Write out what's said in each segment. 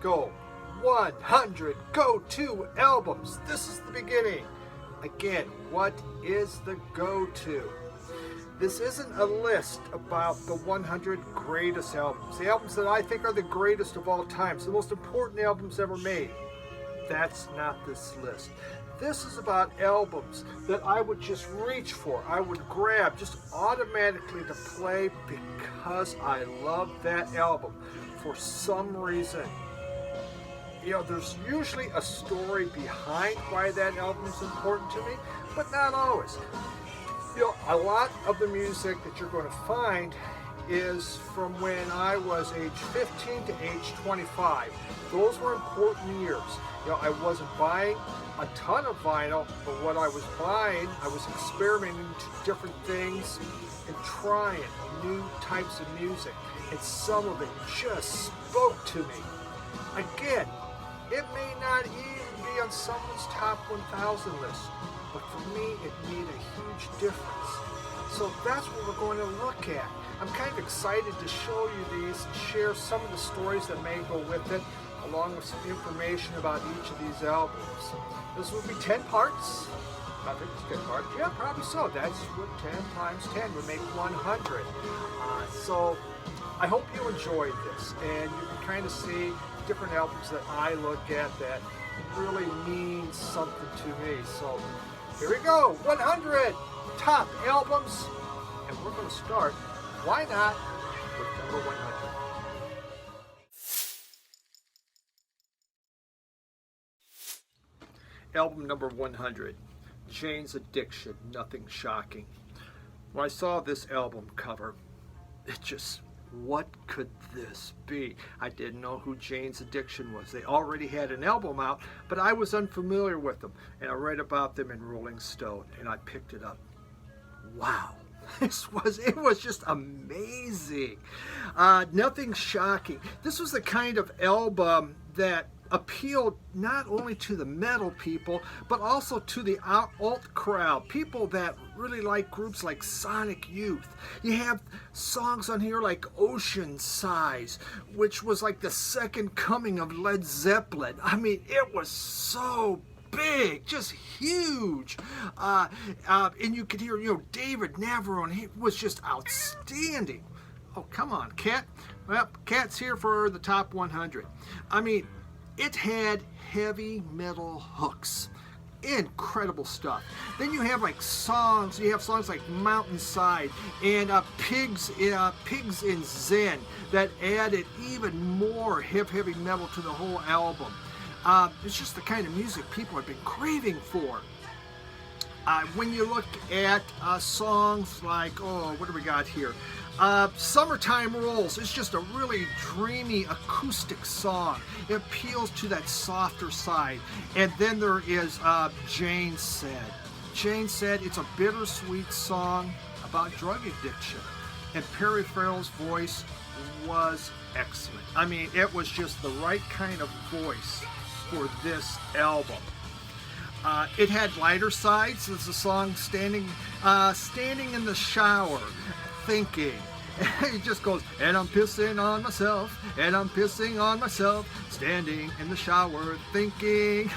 go. 100 go-to albums. This is the beginning. Again, what is the go-to? This isn't a list about the 100 greatest albums, the albums that I think are the greatest of all time, the most important albums ever made. That's not this list. This is about albums that I would just reach for, I would grab just automatically to play because I love that album for some reason. You know, there's usually a story behind why that album is important to me, but not always. You know, a lot of the music that you're going to find is from when I was age 15 to age 25. Those were important years. You know, I wasn't buying a ton of vinyl, but what I was buying, I was experimenting to different things and trying new types of music, and some of it just spoke to me. Again, it may not even be on someone's top 1,000 list, but for me, it made a huge difference. So that's what we're going to look at. I'm kind of excited to show you these and share some of the stories that may go with it, along with some information about each of these albums. This will be 10 parts. I think it's 10 parts. Yeah, probably so. That's what 10 times 10 would make 100. So I hope you enjoyed this, and you can kind of see different albums that I look at that really mean something to me. So here we go, 100 top albums, and we're going to start, why not, with number 100. Album number 100, Jane's Addiction, Nothing Shocking. When I saw this album cover, it just, what could this be? I didn't know who Jane's Addiction was. They already had an album out, but I was unfamiliar with them. And I read about them in Rolling Stone, and I picked it up. Wow. It was just amazing. Nothing shocking. This was the kind of album that appealed not only to the metal people, but also to the alt crowd, people that really like groups like Sonic Youth. You have songs on here like Ocean Size, which was like the second coming of Led Zeppelin. I mean, it was so big, just huge. And you could hear, David Navarro, and he was just outstanding. Oh, come on, Cat. Well, Cat's here for the top 100. I mean, it had heavy metal hooks. Incredible stuff. Then you have songs like Mountainside and Pigs in Zen that added even more heavy metal to the whole album. It's just the kind of music people have been craving for. When you look at songs like, what do we got here? Summertime Rolls is just a really dreamy acoustic song. It appeals to that softer side. And then there is Jane Said. Jane Said it's a bittersweet song about drug addiction. And Perry Farrell's voice was excellent. I mean, it was just the right kind of voice for this album. It had lighter sides. It's a song standing in the shower, thinking. It just goes, and I'm pissing on myself, and I'm pissing on myself, standing in the shower, thinking.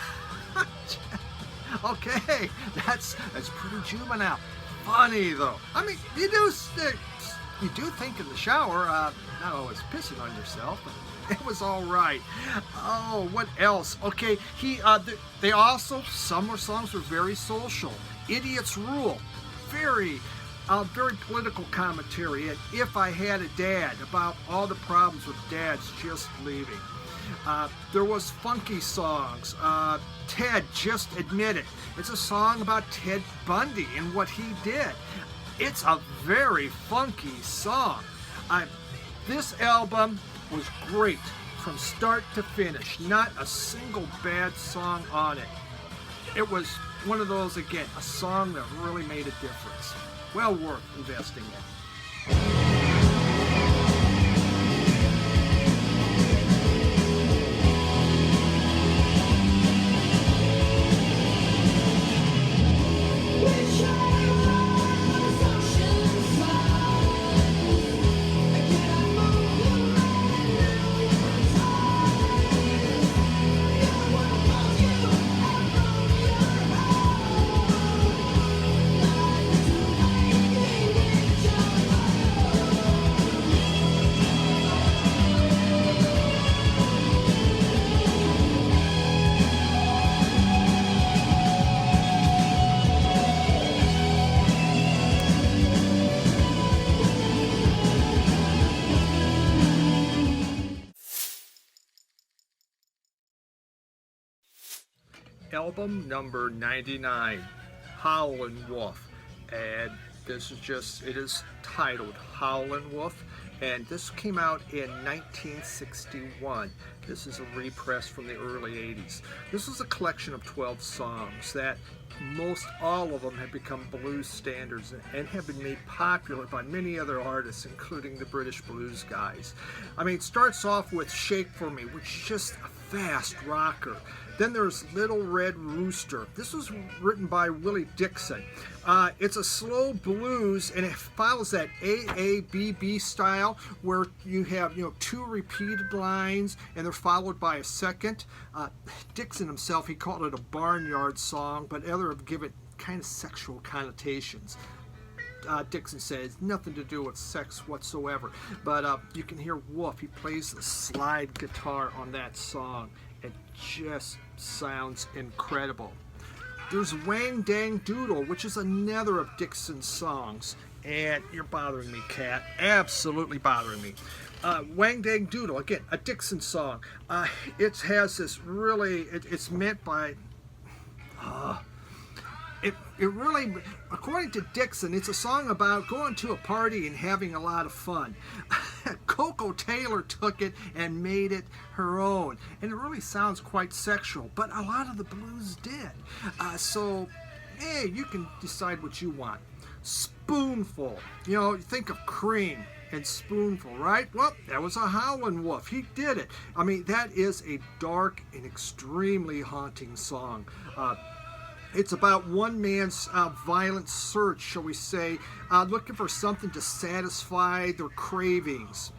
Okay, that's pretty juvenile. Funny though. I mean, you do think in the shower, not always pissing on yourself, but it was all right. Oh, what else? Okay, they also, some songs were very social. Idiots Rule, very political commentary, and If I Had a Dad, about all the problems with dads just leaving. There was funky songs. Ted, Just Admit It. It's a song about Ted Bundy and what he did. It's a very funky song. This album was great from start to finish. Not a single bad song on it. It was one of those, again, a song that really made a difference. Well worth investing in. album number 99, Howlin Wolf. And this is just, it is titled Howlin Wolf. And this came out in 1961. This is a repress from the early 80s. This is a collection of 12 songs that most all of them have become blues standards and have been made popular by many other artists, including the British blues guys. I mean, it starts off with Shake For Me, which is just a fast rocker. Then there's Little Red Rooster. This was written by Willie Dixon. It's a slow blues, and it follows that AABB style where you have, two repeated lines, and they're followed by a second. Dixon himself, he called it a barnyard song, but others have given kind of sexual connotations. Dixon says nothing to do with sex whatsoever, but you can hear Wolf. He plays the slide guitar on that song. It just sounds incredible. There's Wang Dang Doodle, which is another of Dixon's songs. And you're bothering me, Cat. Absolutely bothering me. Wang Dang Doodle, again, a Dixon song. It has this really, it's meant by... It really, according to Dixon, it's a song about going to a party and having a lot of fun. Coco Taylor took it and made it her own. And it really sounds quite sexual, but a lot of the blues did. So, hey, you can decide what you want. Spoonful. You think of Cream and Spoonful, right? Well, that was a Howlin Wolf. He did it. I mean, that is a dark and extremely haunting song. It's about one man's violent search, shall we say, looking for something to satisfy their cravings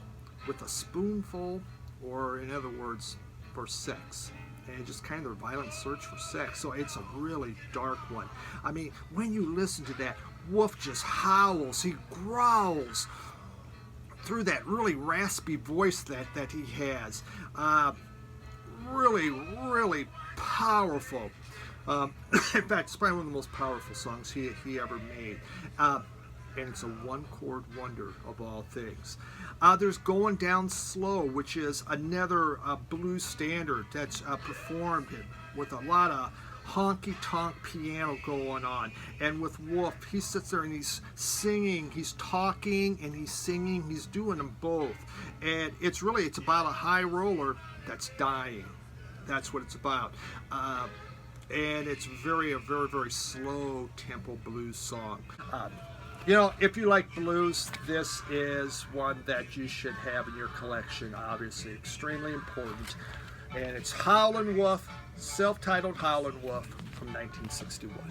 with a spoonful, or in other words, for sex. And just kind of their violent search for sex. So it's a really dark one. I mean, when you listen to that, Wolf just howls, he growls through that really raspy voice that he has. Really, really powerful. In fact, it's probably one of the most powerful songs he ever made. And it's a one-chord wonder of all things. There's Going Down Slow, which is another blues standard that's performed with a lot of honky-tonk piano going on. And with Wolf, he sits there and he's singing, he's talking, and he's singing. He's doing them both. And it's about a high roller that's dying. That's what it's about. And it's a very, very slow tempo blues song. If you like blues, this is one that you should have in your collection. Obviously, extremely important. And it's Howlin Wolf, self-titled Howlin Wolf from 1961.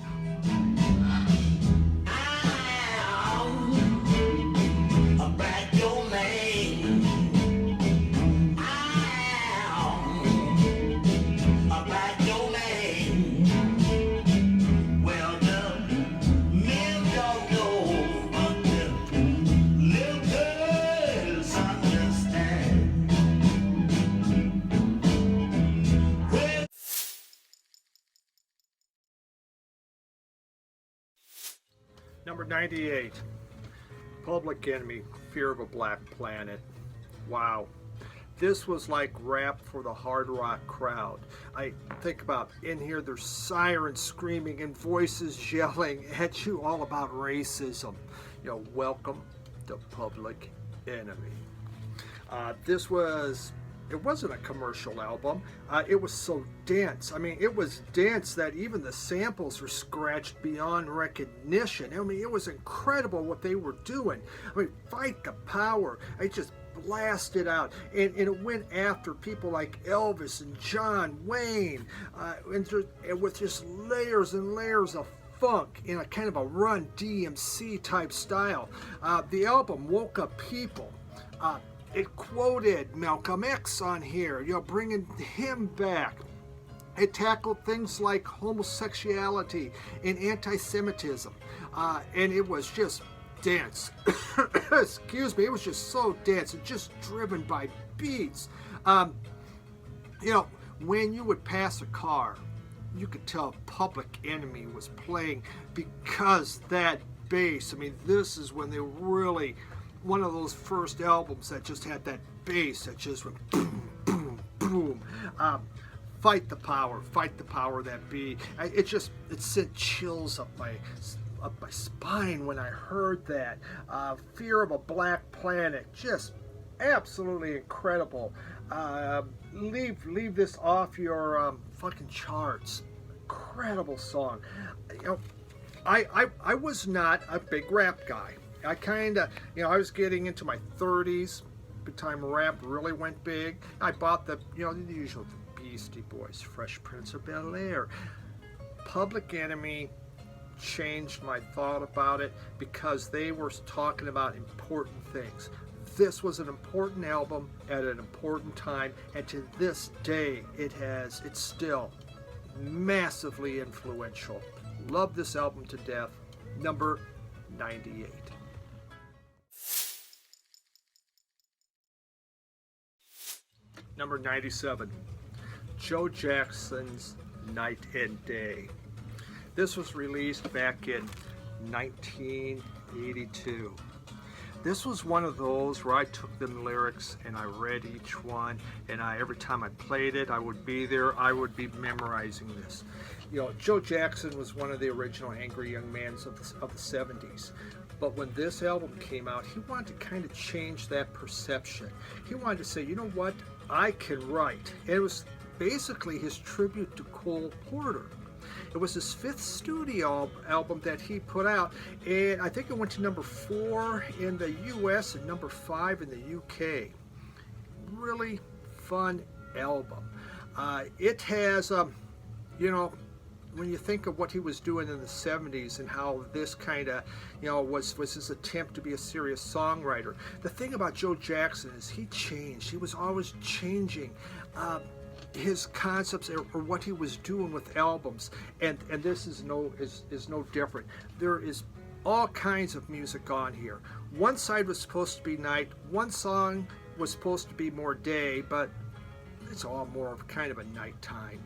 Number 98, Public Enemy, Fear of a Black Planet. Wow. This was like rap for the hard rock crowd. I think about in here, there's sirens screaming and voices yelling at you all about racism. Welcome to Public Enemy. It wasn't a commercial album. It was so dense. I mean, it was dense that even the samples were scratched beyond recognition. I mean, it was incredible what they were doing. I mean, Fight the Power. It just blasted out. And it went after people like Elvis and John Wayne. And with just layers and layers of funk in a kind of a Run DMC type style. The album woke up people. It quoted Malcolm X on here, bringing him back. It tackled things like homosexuality and anti-Semitism. And it was just dense. Excuse me, it was just so dense and just driven by beats. When you would pass a car, you could tell Public Enemy was playing because that bass. I mean, this is when they really... one of those first albums that just had that bass that just went boom, boom, boom. fight the power that be. It sent chills up my spine when I heard that. Fear of a Black Planet, just absolutely incredible. Leave this off your fucking charts. Incredible song. You know, I was not a big rap guy. I kind of, you know, I was getting into my 30s. The time rap really went big. I bought the, you know, the usual, the Beastie Boys, Fresh Prince of Bel-Air. Public Enemy changed my thought about it because they were talking about important things. This was an important album at an important time, and to this day it's still massively influential. Love this album to death. Number 98. Number 97, Joe Jackson's Night and Day. This was released back in 1982. This was one of those where I took the lyrics and I read each one, and every time I played it, I would be there, I would be memorizing this. You know, Joe Jackson was one of the original angry young men of the 70s. But when this album came out, he wanted to kind of change that perception. He wanted to say, you know what, I can write. And it was basically his tribute to Cole Porter. It was his 5th studio album that he put out, and I think it went to number 4 in the US and number 5 in the UK. Really fun album. It has, you know, when you think of what he was doing in the 70s and how this kind of, you know, was his attempt to be a serious songwriter. The thing about Joe Jackson is he changed. He was always changing his concepts or what he was doing with albums, and this is no different. There is all kinds of music on here. One side was supposed to be night, one song was supposed to be more day, but it's all more of kind of a nighttime.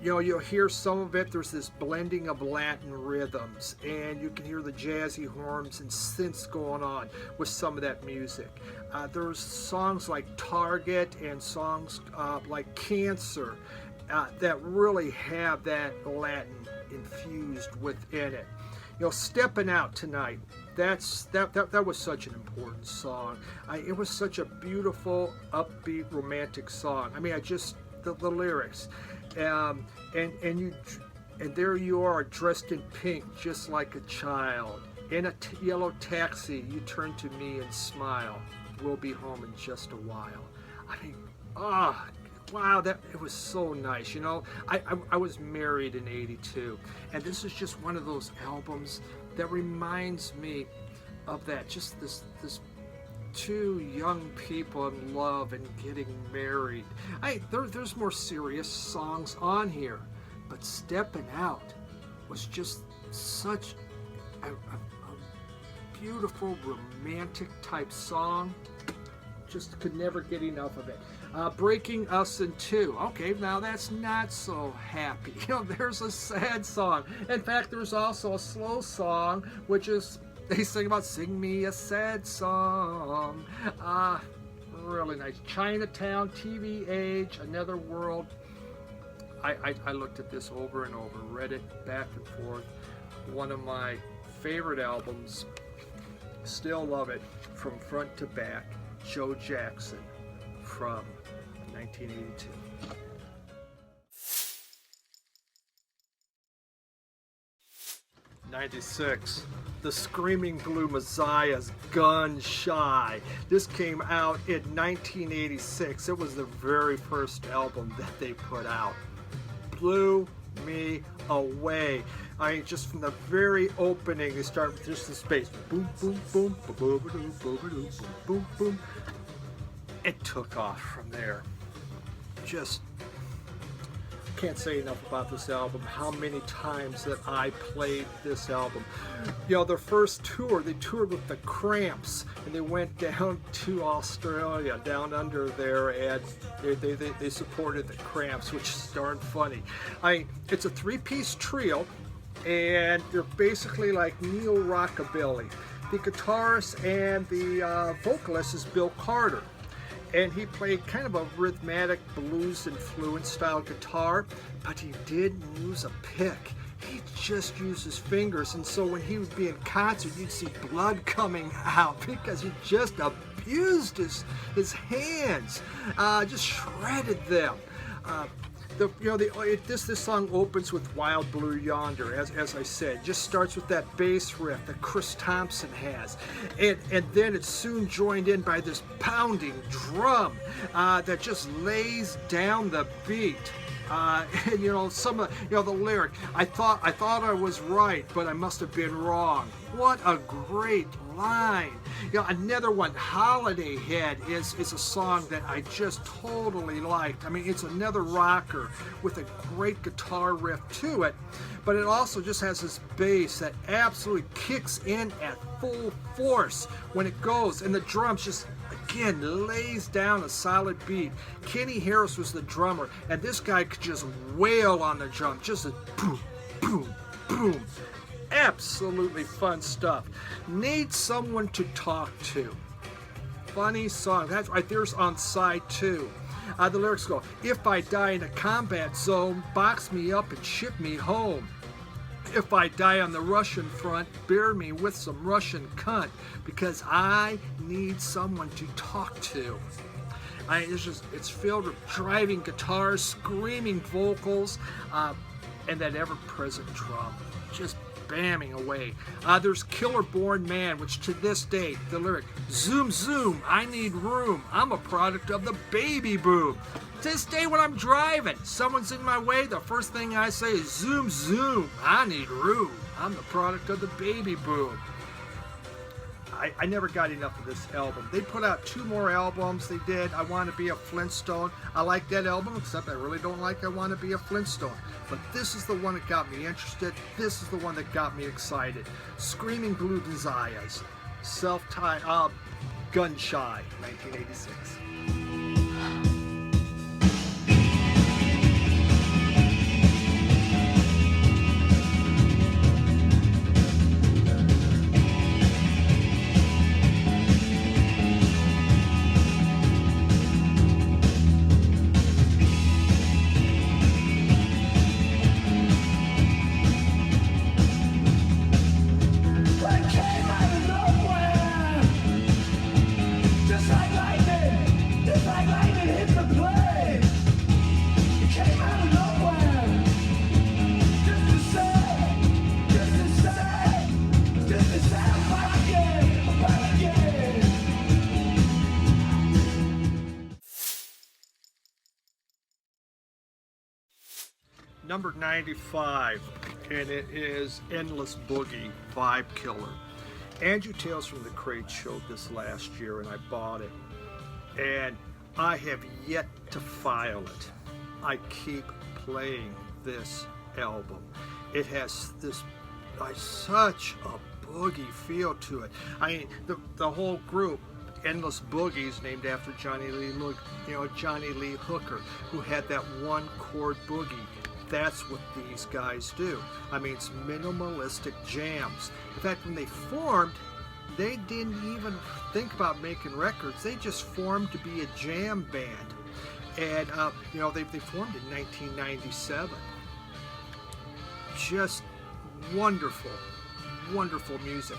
You know, you'll hear some of it. There's this blending of Latin rhythms, and you can hear the jazzy horns and synths going on with some of that music. There's songs like Target and songs like Cancer that really have that Latin infused within it. You know, Stepping Out Tonight, that was such an important song. It was such a beautiful, upbeat, romantic song. I mean, the lyrics. And there you are, dressed in pink, just like a child. In a yellow taxi, you turn to me and smile. We'll be home in just a while. I mean, wow, it was so nice. You know, I was married in '82, and this is just one of those albums that reminds me of that. Just this two young people in love and getting married. There's more serious songs on here, but Stepping Out was just such a beautiful romantic type song. Just could never get enough of it. Breaking Us in Two. Okay, now that's not so happy. You know, there's a sad song. In fact, there's also a slow song, which is they sing about "Sing Me a Sad Song." Really nice. Chinatown, TV Age, Another World. I looked at this over and over, read it back and forth. One of my favorite albums. Still love it from front to back. Joe Jackson from 1982. '96, The Screaming Blue Messiah's Gun Shy. This came out in 1986. It was the very first album that they put out. Blew me away. I mean, just from the very opening, they start with just the bass. Boom, boom, boom, boom, boom, boom, boom, boom, boom, boom. It took off from there. Just can't say enough about this album, how many times that I played this album. You know, their first tour, they toured with the Cramps, and they went down to Australia, down under there, and they supported the Cramps, which is darn funny. It's a 3-piece trio, and they're basically like neo rockabilly. The guitarist and the vocalist is Bill Carter. and he played kind of a rhythmic blues influenced style guitar, but he didn't use a pick. He just used his fingers, and so when he would be in concert, you'd see blood coming out because he just abused his hands, just shredded them. This song opens with Wild Blue Yonder, as I said. Just starts with that bass riff that Chris Thompson has, and then it's soon joined in by this pounding drum that just lays down the beat. And some of the lyric, I thought I was right, but I must have been wrong. What a great line. Another one, Holiday Head, is a song that I just totally liked. I mean, it's another rocker with a great guitar riff to it, but it also just has this bass that absolutely kicks in at full force when it goes, and the drums just again lays down a solid beat. Kenny Harris was the drummer, and this guy could just wail on the drum, just a boom, boom, boom. Absolutely fun stuff. Need Someone to Talk To. Funny song. That's right, there's on side 2. The lyrics go, if I die in a combat zone, box me up and ship me home. If I die on the Russian front, bury me with some Russian cunt, because I need someone to talk to. It's filled with driving guitars, screaming vocals, and that ever-present drum, just bamming away. There's Killer Born Man, which to this day, the lyric, zoom, zoom, I need room, I'm a product of the baby boom. To this day when I'm driving, someone's in my way, the first thing I say is zoom, zoom, I need room, I'm the product of the baby boom. I never got enough of this album. They put out 2 more albums. They did I Want to Be a Flintstone. I like that album, except I really don't like I Want to Be a Flintstone. But this is the one that got me interested. This is the one that got me excited. Screaming Blue Desires. Self-tied, Gun Shy, 1986. Number 95, and it is Endless Boogie, Vibe Killer. Andrew Tales from the Crate showed this last year, and I bought it. And I have yet to file it. I keep playing this album. It has this such a boogie feel to it. I mean, the whole group, Endless Boogies, named after Johnny Lee Hooker, who had that one chord boogie. That's what these guys do. I mean, it's minimalistic jams. In fact, when they formed, they didn't even think about making records. They just formed to be a jam band. And, they formed in 1997. Just wonderful, wonderful music.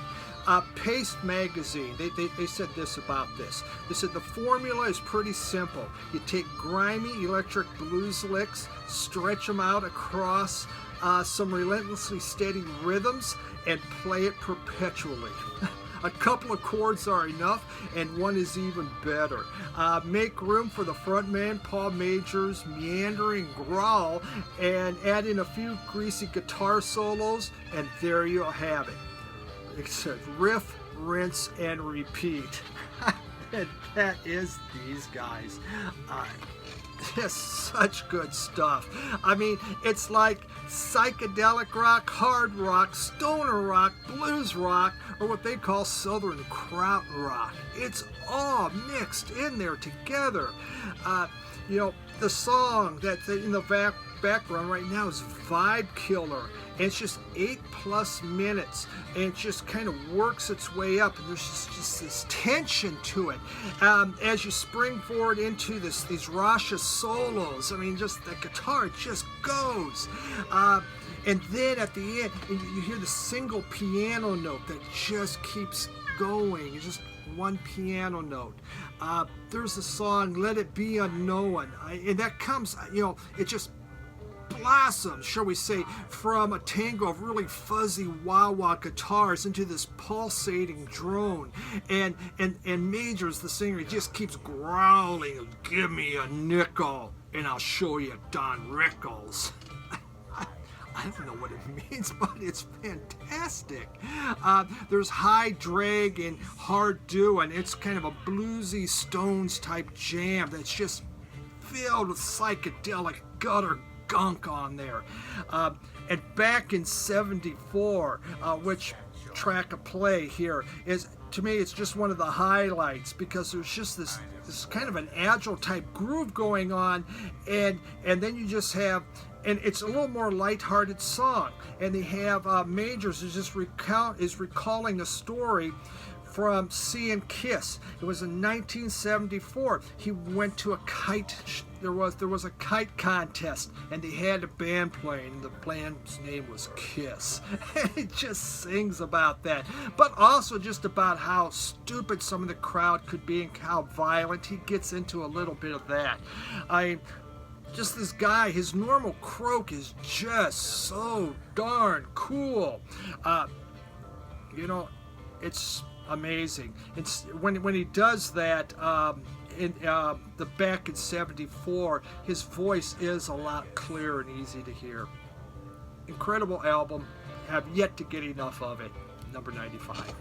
Paste Magazine, they said this about this. They said the formula is pretty simple. You take grimy electric blues licks, stretch them out across some relentlessly steady rhythms, and play it perpetually. A couple of chords are enough, and one is even better. Make room for the frontman, Paul Major's meandering growl, and add in a few greasy guitar solos, and there you'll have it. Except riff, rinse, and repeat. And that is these guys. Just such good stuff. I mean, it's like psychedelic rock, hard rock, stoner rock, blues rock, or what they call southern kraut rock. It's all mixed in there together. The song that's in the background right now is Vibe Killer. And it's just 8+ minutes, and it just kind of works its way up, and there's just this tension to it. As you spring forward into these Rasha solos, I mean, just the guitar just goes. And then at the end, you hear the single piano note that just keeps going. It's just one piano note. There's the song Let It Be Unknown, and that comes, it just blossoms, shall we say, from a tango of really fuzzy wah-wah guitars into this pulsating drone. And Majors, the singer, he just keeps growling, "Give me a nickel and I'll show you Don Rickles." I don't know what it means, but it's fantastic. There's high drag and hard do, and it's kind of a bluesy Stones type jam that's just filled with psychedelic gutter gunk on there. And back in '74, which track of play here is, to me, it's just one of the highlights, because there's just this kind of an agile type groove going on, and then you just have, and it's a little more lighthearted song, and they have Majors who just recalling a story from seeing Kiss. It was in 1974. He went to a kite. There was a kite contest, and they had a band playing. The band's name was Kiss. And it just sings about that, but also just about how stupid some of the crowd could be and how violent. He gets into a little bit of that. Just this guy, his normal croak is just so darn cool. It's amazing. It's when he does that in the back in '74, his voice is a lot clearer and easy to hear. Incredible album. Have yet to get enough of it. Number 95.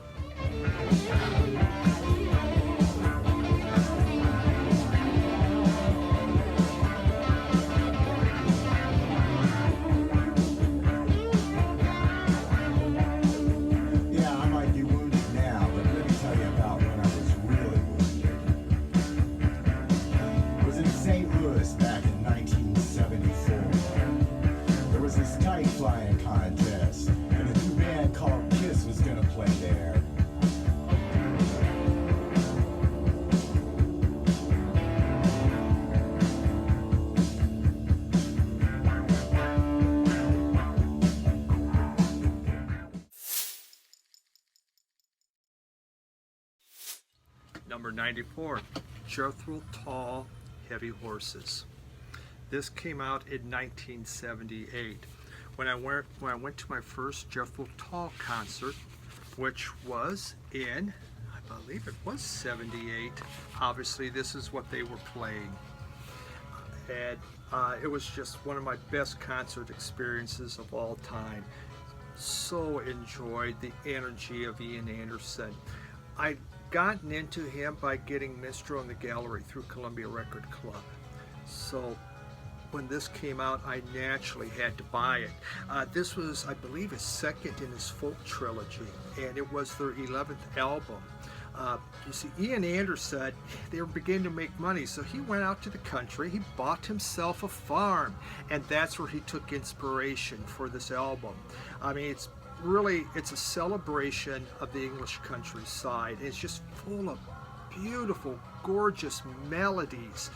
Number 94, Jethro Tull, Heavy Horses. This came out in 1978. When I went to my first Jethro Tull concert, which was in, I believe it was '78. Obviously, this is what they were playing. And it was just one of my best concert experiences of all time. So enjoyed the energy of Ian Anderson. I'd gotten into him by getting Minstrel in the Gallery through Columbia Record Club. So when this came out, I naturally had to buy it. This was, I believe, his second in his folk trilogy, and it was their 11th album. You see, Ian Anderson, they were beginning to make money, so he went out to the country, he bought himself a farm, and that's where he took inspiration for this album. I mean, it's a celebration of the English countryside. It's just full of beautiful, gorgeous melodies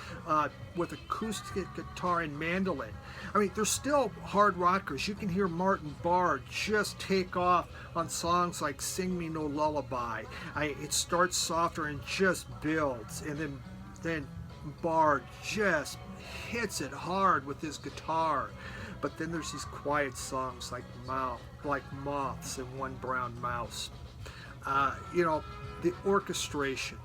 with acoustic guitar and mandolin. I mean, they're still hard rockers. You can hear Martin Barr just take off on songs like Sing Me No Lullaby. It starts softer and just builds, and then Barr just hits it hard with his guitar. But then there's these quiet songs like Moths and One Brown Mouse. The orchestration.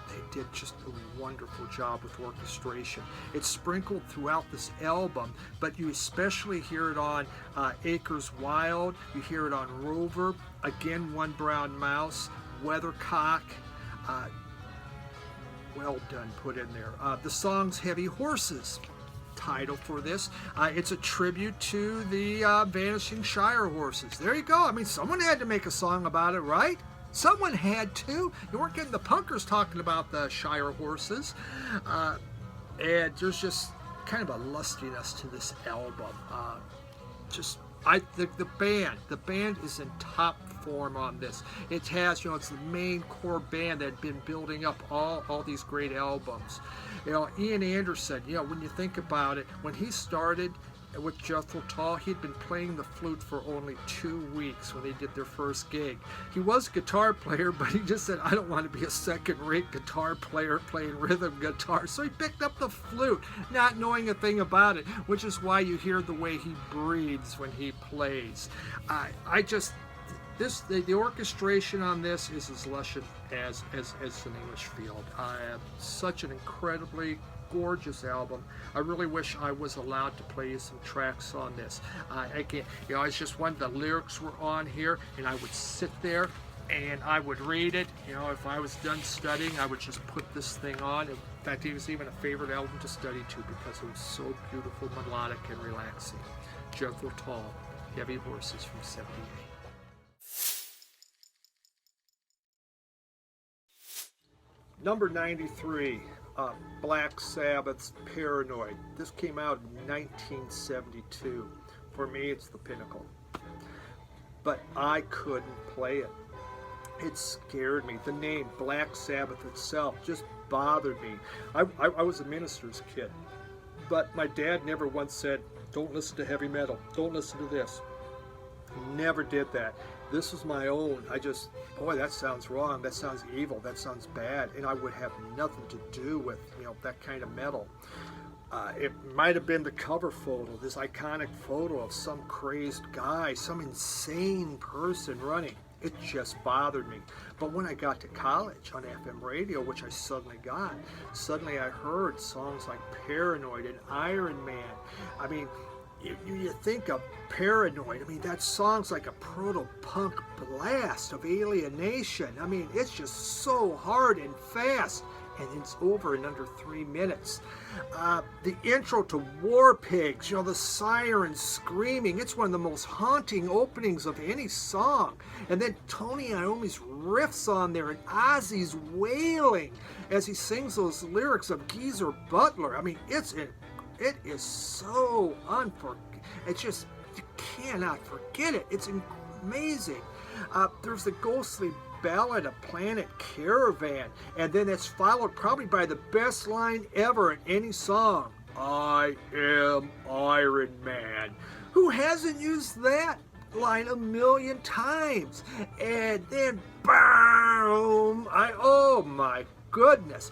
They did just a wonderful job with orchestration. It's sprinkled throughout this album, but you especially hear it on Acres Wild, you hear it on Rover, again One Brown Mouse, Weathercock. Well done put in there. The song's Heavy Horses. Title for this. It's a tribute to the Vanishing Shire horses. There you go. I mean, someone had to make a song about it, right? Someone had to. You weren't getting the punkers talking about the Shire horses. And there's just kind of a lustiness to this album. The band is in top form on this. It has, it's the main core band that had been building up all these great albums. Ian Anderson, when you think about it, when he started with Jethro Tull, he'd been playing the flute for only 2 weeks when they did their first gig. He was a guitar player, but he just said, I don't want to be a second-rate guitar player playing rhythm guitar. So he picked up the flute, not knowing a thing about it, which is why you hear the way he breathes when he plays. The orchestration on this is as lush as an English field. Such an incredibly gorgeous album. I really wish I was allowed to play you some tracks on this. Again, it's just when the lyrics were on here, and I would sit there and I would read it. If I was done studying, I would just put this thing on. In fact, it was even a favorite album to study to because it was so beautiful, melodic, and relaxing. Jethro Tull, Heavy Horses from '78. Number 93, Black Sabbath's Paranoid. This came out in 1972. For me, it's the pinnacle. But I couldn't play it. It scared me. The name Black Sabbath itself just bothered me. I was a minister's kid, but my dad never once said, don't listen to heavy metal, don't listen to this. Never did that. This was my own. Boy, that sounds wrong, that sounds evil, that sounds bad, and I would have nothing to do with that kind of metal. It might have been the cover photo, this iconic photo of some crazed guy, some insane person running. It just bothered me. But when I got to college on FM radio, which I suddenly I heard songs like Paranoid and Iron Man. I mean, you think of Paranoid, that song's like a proto-punk blast of alienation. It's just so hard and fast, and it's over in under 3 minutes. The intro to War Pigs, the sirens screaming, it's one of the most haunting openings of any song. And then Tony Iommi's riffs on there, and Ozzy's wailing as he sings those lyrics of Geezer Butler. It is so it's just, you cannot forget it. It's amazing. There's the ghostly ballad of Planet Caravan, and then it's followed probably by the best line ever in any song. I am Iron Man. Who hasn't used that line a million times? And then, boom! Oh my goodness.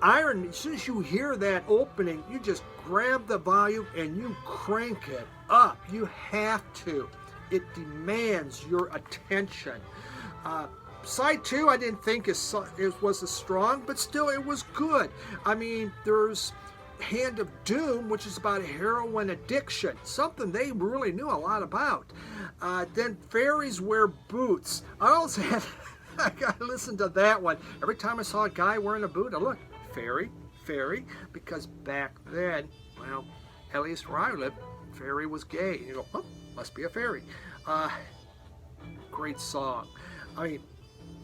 As soon as you hear that opening, you just grab the volume and you crank it up. You have to. It demands your attention. Side 2, I didn't think it was as strong, but still it was good. There's Hand of Doom, which is about heroin addiction, something they really knew a lot about. Then Fairies Wear Boots. I got to listen to that one. Every time I saw a guy wearing a boot, I looked, fairy, because back then, at least where I lived, fairy was gay. And you go, oh, must be a fairy. Great song.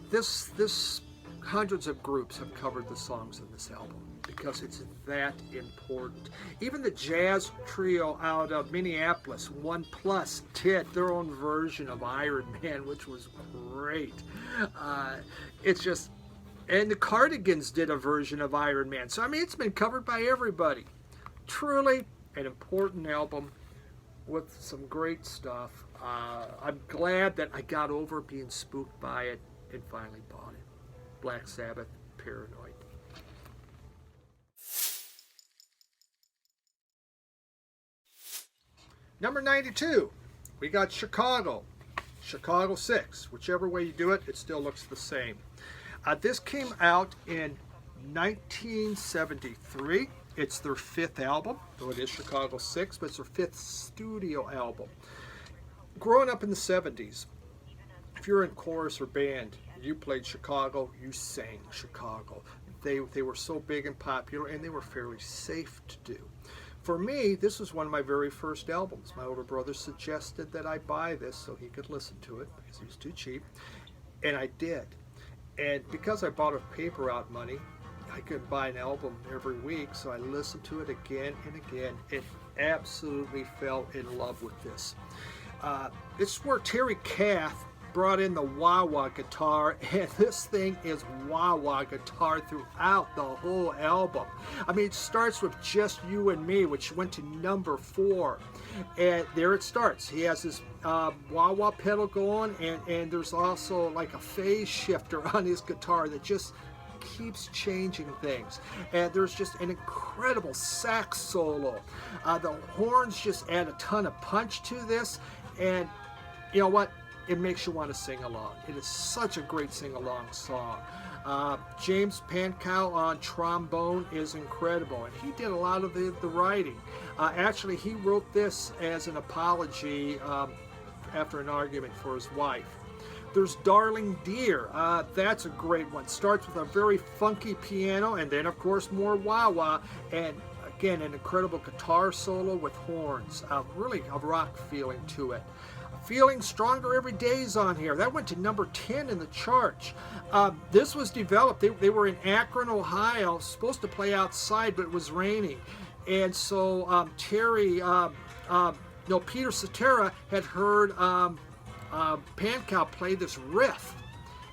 This hundreds of groups have covered the songs in this album because it's that important. Even the jazz trio out of Minneapolis, One Plus, did their own version of Iron Man, which was great. And the Cardigans did a version of Iron Man. So, it's been covered by everybody. Truly an important album with some great stuff. I'm glad that I got over being spooked by it and finally bought it. Black Sabbath, Paranoid. Number 92, we got Chicago 6. Whichever way you do it, it still looks the same. This came out in 1973. It's their 5th album, though it is Chicago 6, but it's their 5th studio album. Growing up in the 70s, if you're in chorus or band, you played Chicago, you sang Chicago. They were so big and popular, and they were fairly safe to do. For me, this was one of my very first albums. My older brother suggested that I buy this so he could listen to it because it was too cheap, and I did. And because I bought it with paper out money, I could buy an album every week, so I listened to it again and again, and absolutely fell in love with this. It's where Terry Kath brought in the wah-wah guitar, and this thing is wah-wah guitar throughout the whole album. I mean, it starts with Just You and Me, which went to number 4, and there it starts. He has this wah-wah pedal going, and there's also like a phase shifter on his guitar that just keeps changing things, and there's just an incredible sax solo. The horns just add a ton of punch to this, and you know what? It makes you want to sing along. It is such a great sing-along song. James Pankow on trombone is incredible, and he did a lot of the writing. Actually, he wrote this as an apology after an argument for his wife. There's Darling Dear. That's a great one. Starts with a very funky piano, and then, of course, more wah-wah, and again, an incredible guitar solo with horns. Really a rock feeling to it. Feeling Stronger Every Day is on here. That went to number 10 in the charts. This was developed. They were in Akron, Ohio, supposed to play outside, but it was raining. And so Peter Cetera had heard Pankow play this riff.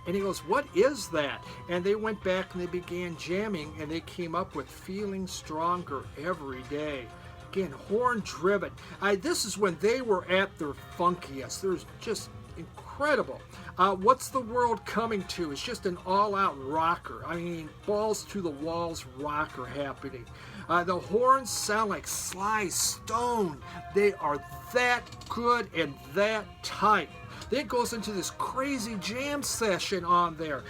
And he goes, what is that? And they went back and they began jamming, and they came up with Feeling Stronger Every Day. Again, horn driven. This is when they were at their funkiest. There's just incredible. What's the World Coming To? It's just an all-out rocker. I mean, balls to the walls rocker happening. The horns sound like Sly Stone. They are that good and that tight. Then it goes into this crazy jam session on there.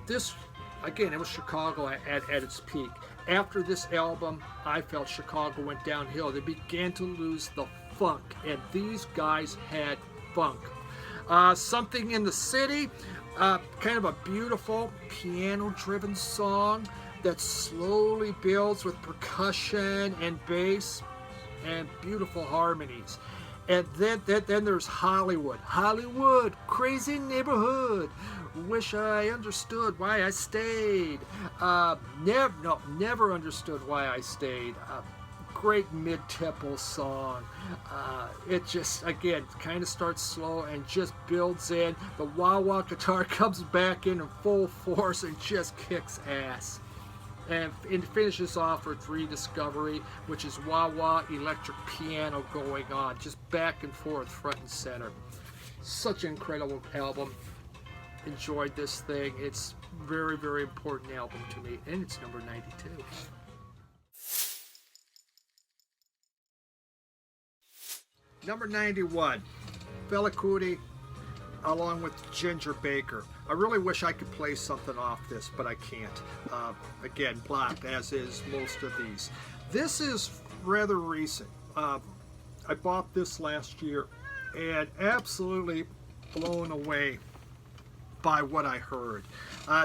This, again, it was Chicago at its peak. After this album, I felt Chicago went downhill. They began to lose the funk, and these guys had funk. Something in the City, kind of a beautiful piano-driven song that slowly builds with percussion and bass and beautiful harmonies. And then there's Hollywood. Hollywood, Crazy Neighborhood. Wish I understood why I stayed. Never understood why I stayed. Great mid-tempo song. It just, again, kind of starts slow and just builds in. The wah-wah guitar comes back in full force and just kicks ass. And it finishes off with Rediscovery, which is wah-wah electric piano going on, just back and forth, front and center. Such an incredible album. Enjoyed this thing. It's very, very important album to me, and it's number 92. Number 91, Fela Kuti, along with Ginger Baker. I really wish I could play something off this, but I can't. Again, blocked, as is most of these. This is rather recent. I bought this last year, and absolutely blown away by what I heard.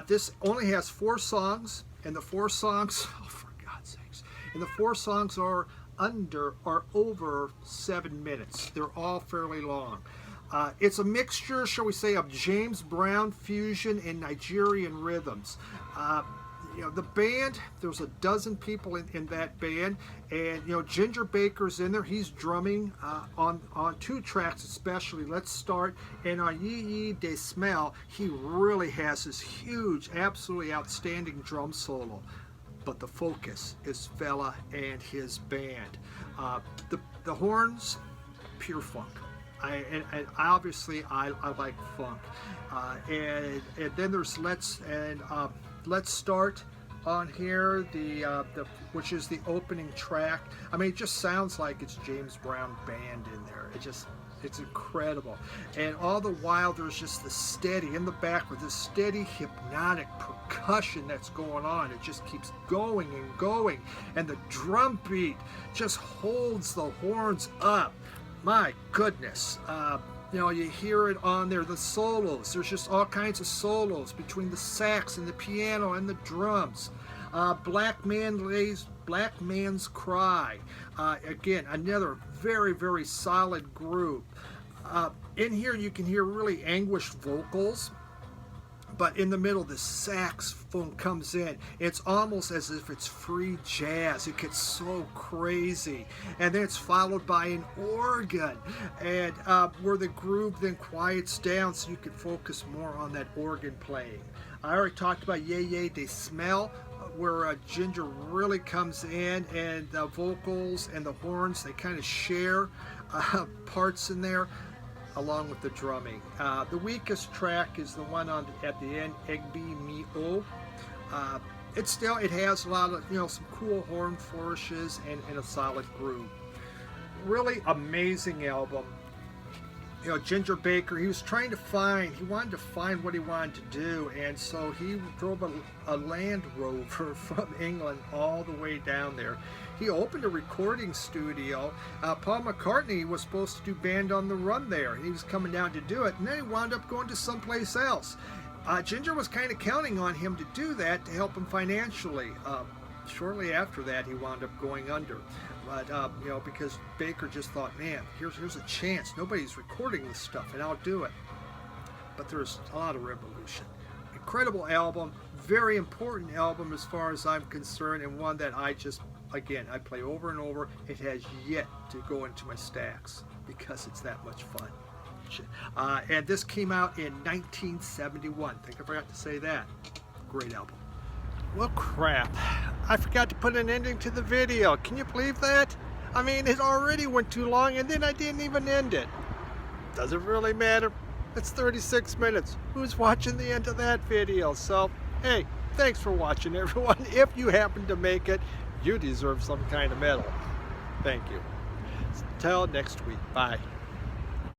This only has 4 songs, and the 4 songs, oh, for God's sakes, and the 4 songs are over 7 minutes. They're all fairly long. It's a mixture, shall we say, of James Brown fusion and Nigerian rhythms. The band, there's a dozen people in that band, and Ginger Baker's in there. He's drumming on 2 tracks especially. Let's Start, and on Yee Yee De Smell, he really has this huge, absolutely outstanding drum solo. But the focus is Fela and his band. The horns, pure funk. Obviously I like funk. And then there's Let's Start on here, which is the opening track. I mean, it just sounds like it's James Brown band in there. It's incredible. And all the while there's just the steady in the back with this steady hypnotic percussion that's going on. It just keeps going and going, and the drum beat just holds the horns up. My goodness. You hear it on there, the solos. There's just all kinds of solos between the sax and the piano and the drums. Black Man's Cry. Again, another very, very solid group. In here you can hear really anguished vocals, but in the middle the saxophone comes in. It's almost as if it's free jazz. It gets so crazy, and then it's followed by an organ, and where the groove then quiets down so you can focus more on that organ playing. I already talked about Yay Yay They Smell, where Ginger really comes in, and the vocals and the horns, they kind of share parts in there, along with the drumming. The weakest track is the one at the end, Egbe Mi O. It has a lot of, some cool horn flourishes and a solid groove. Really amazing album. Ginger Baker, he wanted to find what he wanted to do, and so he drove a Land Rover from England all the way down there. He opened a recording studio. Paul McCartney was supposed to do Band on the Run there. He was coming down to do it, and then he wound up going to someplace else. Ginger was kind of counting on him to do that to help him financially. Shortly after that, he wound up going under. But, because Baker just thought, man, here's a chance. Nobody's recording this stuff, and I'll do it. But there's a lot of revolution. Incredible album, very important album as far as I'm concerned, and one that I play over and over. It has yet to go into my stacks because it's that much fun. And this came out in 1971. I think I forgot to say that. Great album. Well, crap. I forgot to put an ending to the video. Can you believe that? I mean, it already went too long, and then I didn't even end it. Does it really matter? It's 36 minutes. Who's watching the end of that video? So, hey, thanks for watching, everyone. If you happen to make it, you deserve some kind of medal. Thank you. Till next week. Bye.